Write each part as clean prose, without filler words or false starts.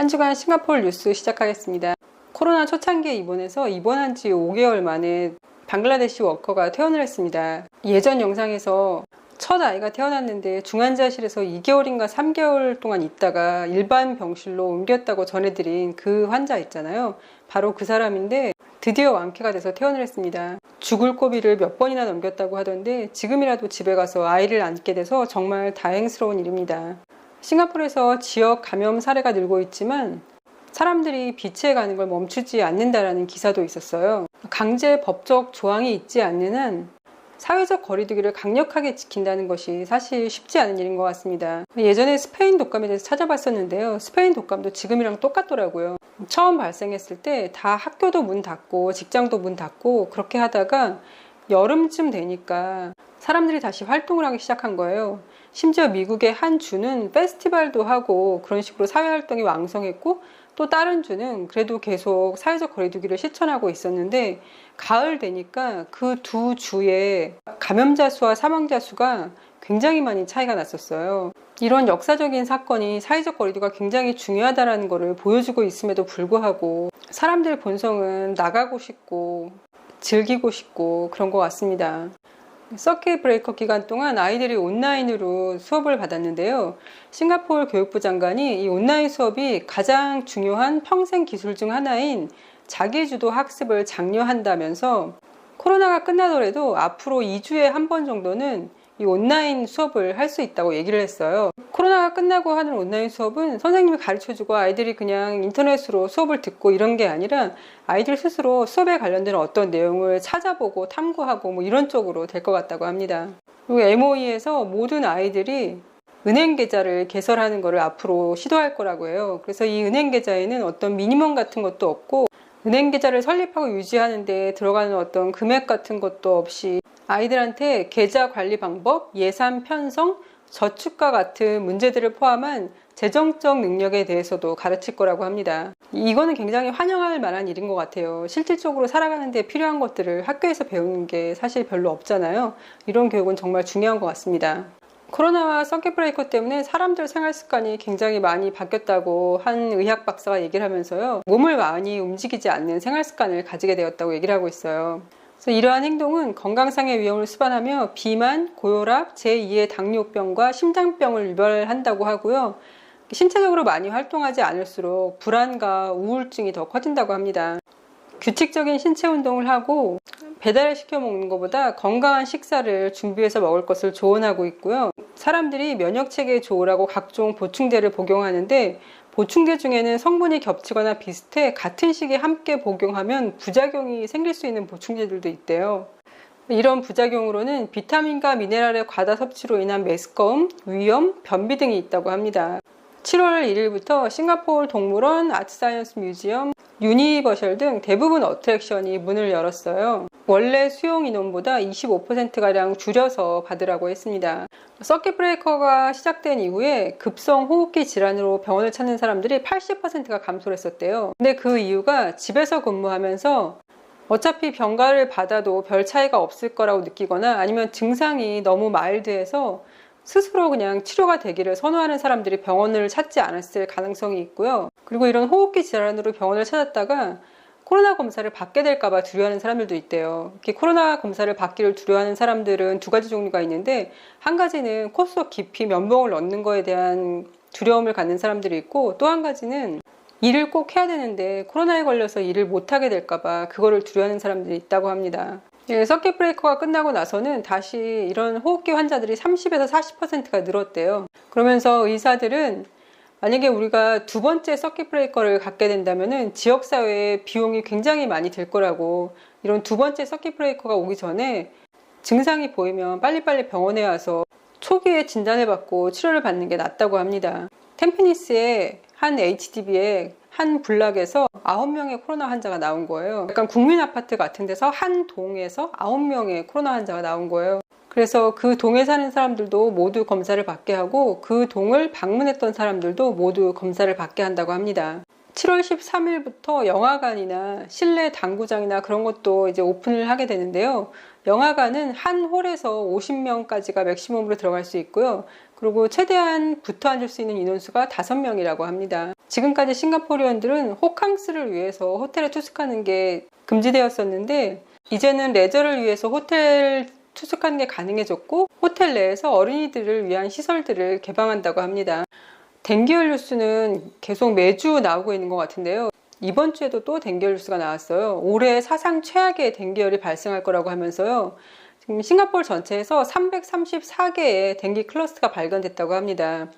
한 주간 싱가포르 뉴스 시작하겠습니다. 코로나 초창기에 입원해서 입원한 지 5개월 만에 방글라데시 워커가 퇴원을 했습니다. 예전 영상에서 첫 아이가 태어났는데 중환자실에서 2개월인가 3개월 동안 있다가 일반 병실로 옮겼다고 전해드린 그 환자 있잖아요. 바로 그 사람인데 드디어 완쾌가 돼서 퇴원을 했습니다. 죽을 고비를 몇 번이나 넘겼다고 하던데 지금이라도 집에 가서 아이를 안게 돼서 정말 다행스러운 일입니다. 싱가포르에서 지역 감염 사례가 늘고 있지만 사람들이 비치에 가는 걸 멈추지 않는다라는 기사도 있었어요. 강제 법적 조항이 있지 않는 한 사회적 거리두기를 강력하게 지킨다는 것이 사실 쉽지 않은 일인 것 같습니다. 예전에 스페인 독감에 대해서 찾아봤었는데요. 스페인 독감도 지금이랑 똑같더라고요. 처음 발생했을 때 다 학교도 문 닫고 직장도 문 닫고 그렇게 하다가 여름쯤 되니까 사람들이 다시 활동을 하기 시작한 거예요. 심지어 미국의 한 주는 페스티벌도 하고 그런 식으로 사회활동이 왕성했고 또 다른 주는 그래도 계속 사회적 거리두기를 실천하고 있었는데 가을 되니까 그 두 주에 감염자 수와 사망자 수가 굉장히 많이 차이가 났었어요. 이런 역사적인 사건이 사회적 거리두기가 굉장히 중요하다는 것을 보여주고 있음에도 불구하고 사람들 본성은 나가고 싶고 즐기고 싶고 그런 것 같습니다. 서킷 브레이커 기간 동안 아이들이 온라인으로 수업을 받았는데요. 싱가포르 교육부 장관이 이 온라인 수업이 가장 중요한 평생 기술 중 하나인 자기주도 학습을 장려한다면서 코로나가 끝나더라도 앞으로 2주에 한 번 정도는 이 온라인 수업을 할 수 있다고 얘기를 했어요. 코로나가 끝나고 하는 온라인 수업은 선생님이 가르쳐주고 아이들이 그냥 인터넷으로 수업을 듣고 이런 게 아니라 아이들 스스로 수업에 관련된 어떤 내용을 찾아보고 탐구하고 뭐 이런 쪽으로 될 것 같다고 합니다. 그리고 MOE에서 모든 아이들이 은행 계좌를 개설하는 것을 앞으로 시도할 거라고 해요. 그래서 이 은행 계좌에는 어떤 미니멈 같은 것도 없고 은행 계좌를 설립하고 유지하는 데 들어가는 어떤 금액 같은 것도 없이 아이들한테 계좌 관리 방법, 예산 편성, 저축과 같은 문제들을 포함한 재정적 능력에 대해서도 가르칠 거라고 합니다. 이거는 굉장히 환영할 만한 일인 것 같아요. 실질적으로 살아가는 데 필요한 것들을 학교에서 배우는 게 사실 별로 없잖아요. 이런 교육은 정말 중요한 것 같습니다. 코로나와 서킷 브레이커 때문에 사람들 생활 습관이 굉장히 많이 바뀌었다고 한 의학 박사가 얘기를 하면서요. 몸을 많이 움직이지 않는 생활 습관을 가지게 되었다고 얘기를 하고 있어요. 그래서 이러한 행동은 건강상의 위험을 수반하며 비만, 고혈압, 제2의 당뇨병과 심장병을 유발한다고 하고요. 신체적으로 많이 활동하지 않을수록 불안과 우울증이 더 커진다고 합니다. 규칙적인 신체 운동을 하고 배달을 시켜 먹는 것보다 건강한 식사를 준비해서 먹을 것을 조언하고 있고요. 사람들이 면역체계에 좋으라고 각종 보충제를 복용하는데 보충제 중에는 성분이 겹치거나 비슷해 같은 시기에 함께 복용하면 부작용이 생길 수 있는 보충제들도 있대요. 이런 부작용으로는 비타민과 미네랄의 과다 섭취로 인한 메스꺼움, 위염, 변비 등이 있다고 합니다. 7월 1일부터 싱가포르 동물원, 아트사이언스 뮤지엄, 유니버셜 등 대부분 어트랙션이 문을 열었어요. 원래 수용 인원보다 25%가량 줄여서 받으라고 했습니다. 서킷 브레이커가 시작된 이후에 급성 호흡기 질환으로 병원을 찾는 사람들이 80%가 감소를 했었대요. 근데 그 이유가 집에서 근무하면서 어차피 병가를 받아도 별 차이가 없을 거라고 느끼거나 아니면 증상이 너무 마일드해서 스스로 그냥 치료가 되기를 선호하는 사람들이 병원을 찾지 않았을 가능성이 있고요. 그리고 이런 호흡기 질환으로 병원을 찾았다가 코로나 검사를 받게 될까봐 두려워하는 사람들도 있대요. 이렇게 코로나 검사를 받기를 두려워하는 사람들은 두 가지 종류가 있는데 한 가지는 코 속 깊이 면봉을 넣는 거에 대한 두려움을 갖는 사람들이 있고 또 한 가지는 일을 꼭 해야 되는데 코로나에 걸려서 일을 못하게 될까봐 그거를 두려워하는 사람들이 있다고 합니다. 서킷 브레이커가 끝나고 나서는 다시 이런 호흡기 환자들이 30에서 40%가 늘었대요. 그러면서 의사들은 만약에 우리가 두 번째 서킷 브레이커를 갖게 된다면 지역사회에 비용이 굉장히 많이 들 거라고 이런 두 번째 서킷 브레이커가 오기 전에 증상이 보이면 빨리빨리 병원에 와서 초기에 진단을 받고 치료를 받는 게 낫다고 합니다. 템피니스의 한 HDB에 한 블락에서 9명의 코로나 환자가 나온 거예요. 약간 국민 아파트 같은 데서 한 동에서 9명의 코로나 환자가 나온 거예요. 그래서 그 동에 사는 사람들도 모두 검사를 받게 하고 그 동을 방문했던 사람들도 모두 검사를 받게 한다고 합니다. 7월 13일부터 영화관이나 실내 당구장이나 그런 것도 이제 오픈을 하게 되는데요. 영화관은 한 홀에서 50명까지가 맥시멈으로 들어갈 수 있고요. 그리고 최대한 붙어 앉을 수 있는 인원수가 5명이라고 합니다. 지금까지 싱가포르인들은 호캉스를 위해서 호텔에 투숙하는 게 금지되었었는데 이제는 레저를 위해서 호텔 투숙하는 게 가능해졌고 호텔 내에서 어린이들을 위한 시설들을 개방한다고 합니다. 댕기열 뉴스는 계속 매주 나오고 있는 것 같은데요. 이번 주에도 또 댕기열 뉴스가 나왔어요. 올해 사상 최악의 댕기열이 발생할 거라고 하면서요. 지금 싱가포르 전체에서 334개의 댕기 클러스터가 발견됐다고 합니다.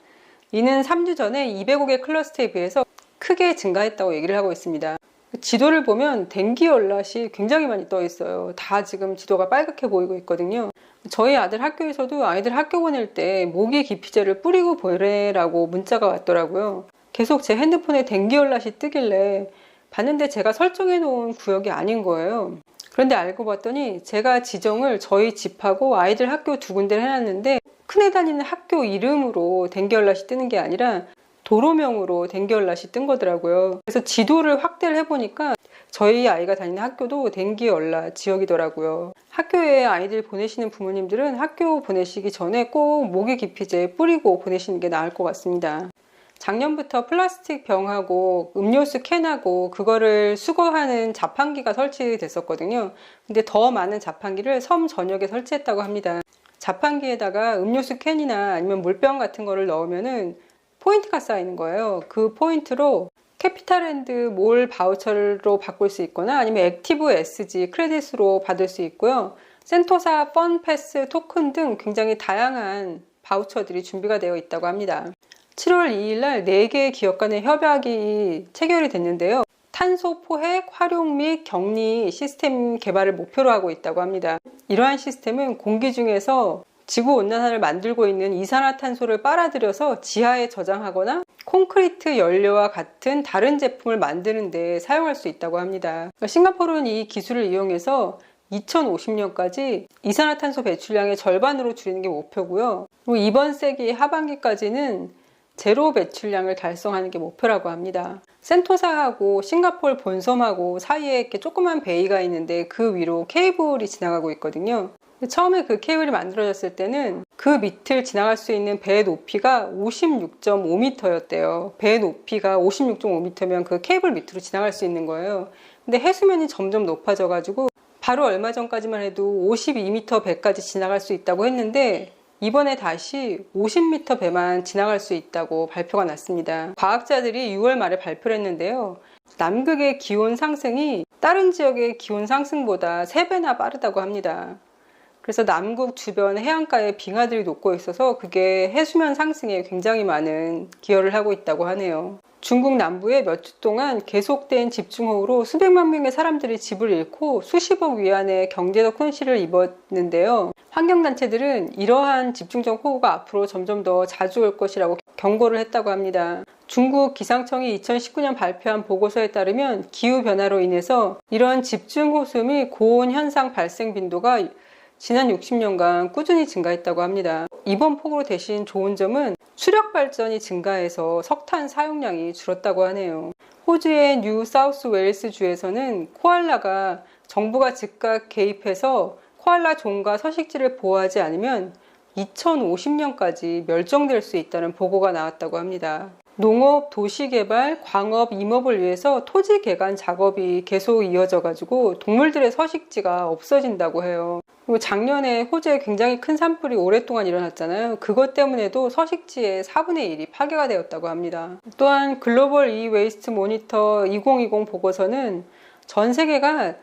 이는 3주 전에 205개 클러스터에 비해서 크게 증가했다고 얘기를 하고 있습니다. 지도를 보면 댕기 열낫이 굉장히 많이 떠 있어요. 다 지금 지도가 빨갛게 보이고 있거든요. 저희 아들 학교에서도 아이들 학교 보낼 때 모기 기피제를 뿌리고 보내라고 문자가 왔더라고요. 계속 제 핸드폰에 댕기 열낫이 뜨길래 봤는데 제가 설정해 놓은 구역이 아닌 거예요. 그런데 알고 봤더니 제가 지정을 저희 집하고 아이들 학교 두 군데를 해놨는데 큰애 다니는 학교 이름으로 댕기 열낫이 뜨는 게 아니라 도로명으로 댕기 열낫이 뜬 거더라고요. 그래서 지도를 확대를 해보니까 저희 아이가 다니는 학교도 댕기 열낫 지역이더라고요. 학교에 아이들 보내시는 부모님들은 학교 보내시기 전에 꼭 모기 기피제 뿌리고 보내시는 게 나을 것 같습니다. 작년부터 플라스틱 병하고 음료수 캔하고 그거를 수거하는 자판기가 설치됐었거든요. 근데 더 많은 자판기를 섬 전역에 설치했다고 합니다. 자판기에다가 음료수 캔이나 아니면 물병 같은 거를 넣으면은 포인트가 쌓이는 거예요. 그 포인트로 캐피탈랜드 몰 바우처로 바꿀 수 있거나 아니면 액티브 SG 크레딧으로 받을 수 있고요. 센토사 펀패스 토큰 등 굉장히 다양한 바우처들이 준비가 되어 있다고 합니다. 7월 2일 날 4개의 기업 간의 협약이 체결이 됐는데요. 탄소 포획, 활용 및 격리 시스템 개발을 목표로 하고 있다고 합니다. 이러한 시스템은 공기 중에서 지구온난화를 만들고 있는 이산화탄소를 빨아들여서 지하에 저장하거나 콘크리트 연료와 같은 다른 제품을 만드는 데 사용할 수 있다고 합니다. 싱가포르는 이 기술을 이용해서 2050년까지 이산화탄소 배출량의 절반으로 줄이는 게 목표고요. 그리고 이번 세기 하반기까지는 제로 배출량을 달성하는 게 목표라고 합니다. 센토사하고 싱가포르 본섬하고 사이에 이렇게 조그만 베이가 있는데 그 위로 케이블이 지나가고 있거든요. 처음에 그 케이블이 만들어졌을 때는 그 밑을 지나갈 수 있는 배 높이가 56.5m였대요. 배 높이가 56.5m면 그 케이블 밑으로 지나갈 수 있는 거예요. 근데 해수면이 점점 높아져가지고 바로 얼마 전까지만 해도 52m 배까지 지나갈 수 있다고 했는데 이번에 다시 50m 배만 지나갈 수 있다고 발표가 났습니다. 과학자들이 6월 말에 발표를 했는데요. 남극의 기온 상승이 다른 지역의 기온 상승보다 3배나 빠르다고 합니다. 그래서 남극 주변 해안가에 빙하들이 녹고 있어서 그게 해수면 상승에 굉장히 많은 기여를 하고 있다고 하네요. 중국 남부에 몇 주 동안 계속된 집중호우로 수백만 명의 사람들이 집을 잃고 수십억 위안의 경제적 손실을 입었는데요. 환경단체들은 이러한 집중적 호우가 앞으로 점점 더 자주 올 것이라고 경고를 했다고 합니다. 중국 기상청이 2019년 발표한 보고서에 따르면 기후변화로 인해서 이러한 집중호수 및 고온 현상 발생 빈도가 지난 60년간 꾸준히 증가했다고 합니다. 이번 폭우로 대신 좋은 점은 수력 발전이 증가해서 석탄 사용량이 줄었다고 하네요. 호주의 뉴 사우스 웨일스 주에서는 코알라가 정부가 즉각 개입해서 코알라 종과 서식지를 보호하지 않으면 2050년까지 멸종될 수 있다는 보고가 나왔다고 합니다. 농업, 도시개발, 광업, 임업을 위해서 토지 개간 작업이 계속 이어져 가지고 동물들의 서식지가 없어진다고 해요. 그리고 작년에 호주에 굉장히 큰 산불이 오랫동안 일어났잖아요. 그것 때문에도 서식지의 4분의 1이 파괴가 되었다고 합니다. 또한 글로벌 웨이스트 모니터 2020 보고서는 전 세계가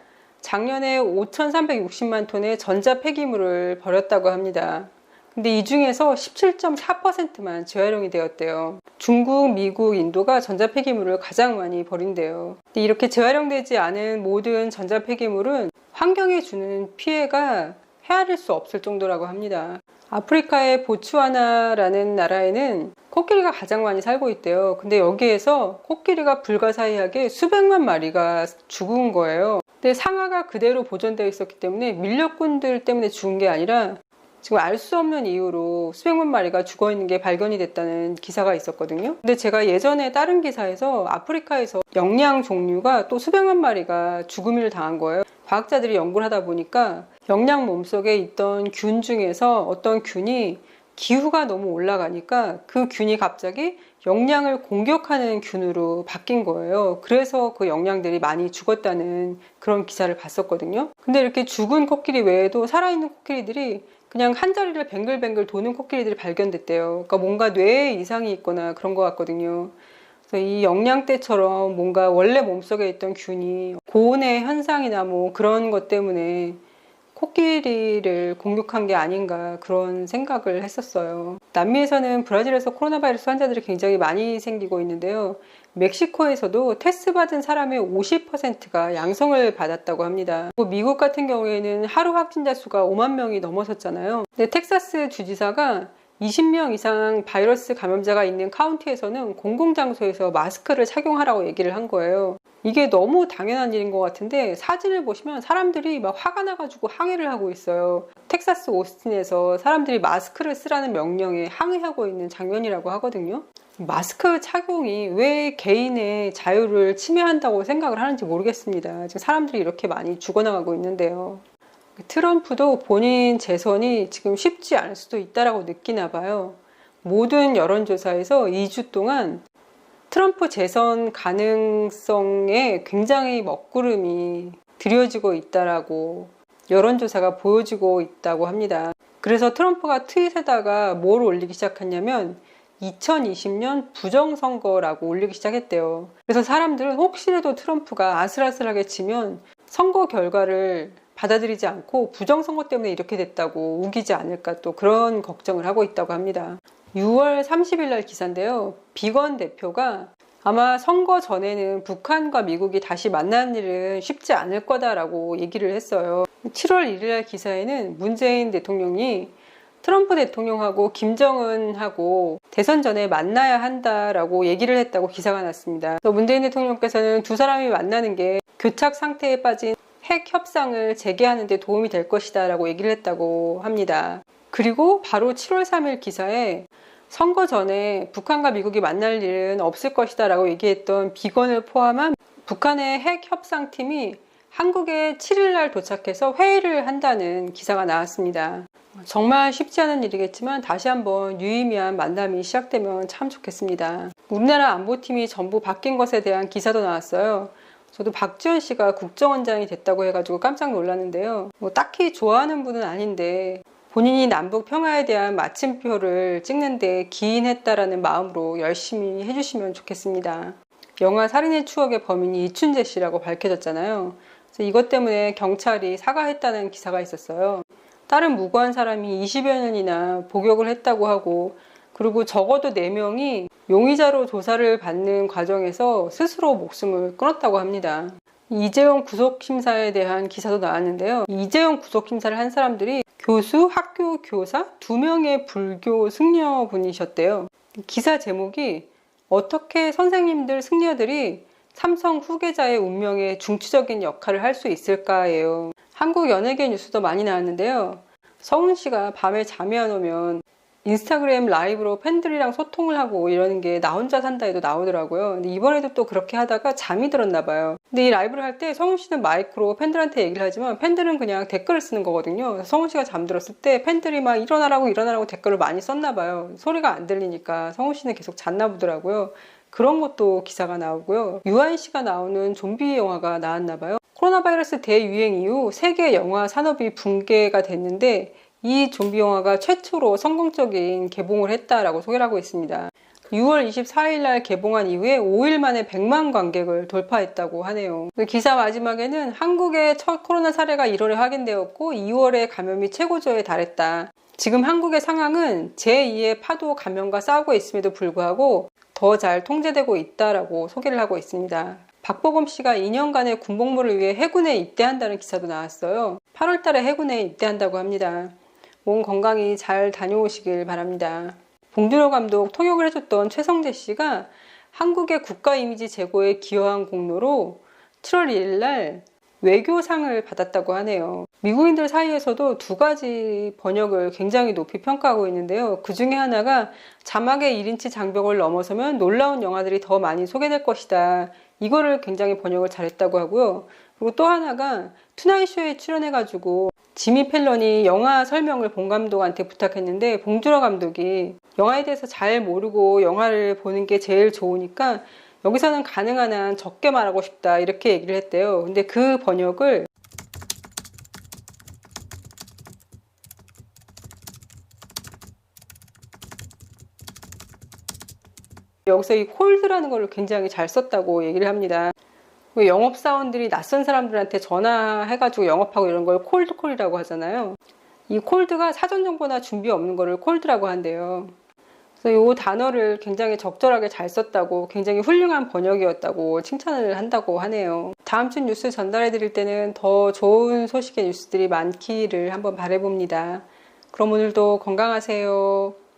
작년에 5,360만 톤의 전자 폐기물을 버렸다고 합니다. 근데 이 중에서 17.4%만 재활용이 되었대요. 중국, 미국, 인도가 전자폐기물을 가장 많이 버린대요. 근데 이렇게 재활용되지 않은 모든 전자폐기물은 환경에 주는 피해가 헤아릴 수 없을 정도라고 합니다. 아프리카의 보츠와나라는 나라에는 코끼리가 가장 많이 살고 있대요. 근데 여기에서 코끼리가 불가사의하게 수백만 마리가 죽은 거예요. 근데 상아가 그대로 보존되어 있었기 때문에 밀렵꾼들 때문에 죽은 게 아니라 지금 알 수 없는 이유로 수백만 마리가 죽어 있는 게 발견이 됐다는 기사가 있었거든요. 근데 제가 예전에 다른 기사에서 아프리카에서 영양 종류가 또 수백만 마리가 죽음을 당한 거예요. 과학자들이 연구를 하다 보니까 영양 몸속에 있던 균 중에서 어떤 균이 기후가 너무 올라가니까 그 균이 갑자기 영양을 공격하는 균으로 바뀐 거예요. 그래서 그 영양들이 많이 죽었다는 그런 기사를 봤었거든요. 근데 이렇게 죽은 코끼리 외에도 살아있는 코끼리들이 그냥 한 자리를 뱅글뱅글 도는 코끼리들이 발견됐대요. 그러니까 뭔가 뇌에 이상이 있거나 그런 것 같거든요. 그래서 이 영양때처럼 뭔가 원래 몸속에 있던 균이 고온의 현상이나 뭐 그런 것 때문에 코끼리를 공격한 게 아닌가 그런 생각을 했었어요. 남미에서는 브라질에서 코로나 바이러스 환자들이 굉장히 많이 생기고 있는데요. 멕시코에서도 테스트 받은 사람의 50%가 양성을 받았다고 합니다. 미국 같은 경우에는 하루 확진자 수가 5만 명이 넘어섰잖아요. 근데 텍사스 주지사가 20명 이상 바이러스 감염자가 있는 카운티에서는 공공장소에서 마스크를 착용하라고 얘기를 한 거예요. 이게 너무 당연한 일인 것 같은데 사진을 보시면 사람들이 막 화가 나가지고 항의를 하고 있어요. 텍사스 오스틴에서 사람들이 마스크를 쓰라는 명령에 항의하고 있는 장면이라고 하거든요. 마스크 착용이 왜 개인의 자유를 침해한다고 생각을 하는지 모르겠습니다. 지금 사람들이 이렇게 많이 죽어나가고 있는데요. 트럼프도 본인 재선이 지금 쉽지 않을 수도 있다라고 느끼나 봐요. 모든 여론조사에서 2주 동안 트럼프 재선 가능성에 굉장히 먹구름이 들여지고 있다라고 여론조사가 보여지고 있다고 합니다. 그래서 트럼프가 트윗에다가 뭘 올리기 시작했냐면 2020년 부정선거라고 올리기 시작했대요. 그래서 사람들은 혹시라도 트럼프가 아슬아슬하게 지면 선거 결과를 받아들이지 않고 부정선거 때문에 이렇게 됐다고 우기지 않을까 또 그런 걱정을 하고 있다고 합니다. 6월 30일 날 기사인데요. 비건 대표가 아마 선거 전에는 북한과 미국이 다시 만나는 일은 쉽지 않을 거다라고 얘기를 했어요. 7월 1일 날 기사에는 문재인 대통령이 트럼프 대통령하고 김정은하고 대선 전에 만나야 한다라고 얘기를 했다고 기사가 났습니다. 문재인 대통령께서는 두 사람이 만나는 게 교착 상태에 빠진 핵 협상을 재개하는 데 도움이 될 것이다 라고 얘기를 했다고 합니다. 그리고 바로 7월 3일 기사에 선거 전에 북한과 미국이 만날 일은 없을 것이다 라고 얘기했던 비건을 포함한 북한의 핵 협상팀이 한국에 7일 날 도착해서 회의를 한다는 기사가 나왔습니다. 정말 쉽지 않은 일이겠지만 다시 한번 유의미한 만남이 시작되면 참 좋겠습니다. 우리나라 안보팀이 전부 바뀐 것에 대한 기사도 나왔어요. 저도 박지원 씨가 국정원장이 됐다고 해가지고 깜짝 놀랐는데요. 딱히 좋아하는 분은 아닌데 본인이 남북 평화에 대한 마침표를 찍는데 기인했다라는 마음으로 열심히 해주시면 좋겠습니다. 영화 살인의 추억의 범인이 이춘재 씨라고 밝혀졌잖아요. 그래서 이것 때문에 경찰이 사과했다는 기사가 있었어요. 다른 무고한 사람이 20여 년이나 복역을 했다고 하고 그리고 적어도 4명이 용의자로 조사를 받는 과정에서 스스로 목숨을 끊었다고 합니다. 이재용 구속심사에 대한 기사도 나왔는데요. 이재용 구속심사를 한 사람들이 교수, 학교 교사 2명의 불교 승려분이셨대요. 기사 제목이 어떻게 선생님들, 승려들이 삼성 후계자의 운명에 중추적인 역할을 할 수 있을까예요. 한국 연예계 뉴스도 많이 나왔는데요. 성훈 씨가 밤에 잠이 안 오면 인스타그램 라이브로 팬들이랑 소통을 하고 이러는 게 나 혼자 산다에도 나오더라고요. 근데 이번에도 또 그렇게 하다가 잠이 들었나 봐요. 근데 이 라이브를 할 때 성훈 씨는 마이크로 팬들한테 얘기를 하지만 팬들은 그냥 댓글을 쓰는 거거든요. 그래서 성훈 씨가 잠들었을 때 팬들이 막 일어나라고 댓글을 많이 썼나 봐요. 소리가 안 들리니까 성훈 씨는 계속 잤나 보더라고요. 그런 것도 기사가 나오고요. 유아인 씨가 나오는 좀비 영화가 나왔나 봐요. 코로나 바이러스 대유행 이후 세계 영화 산업이 붕괴가 됐는데 이 좀비 영화가 최초로 성공적인 개봉을 했다라고 소개를 하고 있습니다. 6월 24일 날 개봉한 이후에 5일 만에 100만 관객을 돌파했다고 하네요. 기사 마지막에는 한국의 첫 코로나 사례가 1월에 확인되었고 2월에 감염이 최고조에 달했다. 지금 한국의 상황은 제2의 파도 감염과 싸우고 있음에도 불구하고 더 잘 통제되고 있다라고 소개를 하고 있습니다. 박보검 씨가 2년간의 군복무를 위해 해군에 입대한다는 기사도 나왔어요. 8월 달에 해군에 입대한다고 합니다. 몸 건강히 잘 다녀오시길 바랍니다. 봉준호 감독 통역을 해줬던 최성재 씨가 한국의 국가 이미지 제고에 기여한 공로로 7월 1일 날 외교상을 받았다고 하네요. 미국인들 사이에서도 2가지 번역을 굉장히 높이 평가하고 있는데요. 그 중에 하나가 자막의 1인치 장벽을 넘어서면 놀라운 영화들이 더 많이 소개될 것이다. 이거를 굉장히 번역을 잘했다고 하고요. 그리고 또 하나가 투나잇쇼에 출연해가지고 지미 펠런이 영화 설명을 봉 감독한테 부탁했는데 봉준호 감독이 영화에 대해서 잘 모르고 영화를 보는 게 제일 좋으니까 여기서는 가능한 한 적게 말하고 싶다 이렇게 얘기를 했대요. 근데 그 번역을 여기서 이 콜드라는 걸 굉장히 잘 썼다고 얘기를 합니다. 영업사원들이 낯선 사람들한테 전화해가지고 영업하고 이런 걸 콜드콜이라고 하잖아요. 이 콜드가 사전 정보나 준비 없는 거를 콜드라고 한대요. 그래서 이 단어를 굉장히 적절하게 잘 썼다고, 굉장히 훌륭한 번역이었다고 칭찬을 한다고 하네요. 다음 주 뉴스 전달해 드릴 때는 더 좋은 소식의 뉴스들이 많기를 한번 바라봅니다. 그럼 오늘도 건강하세요.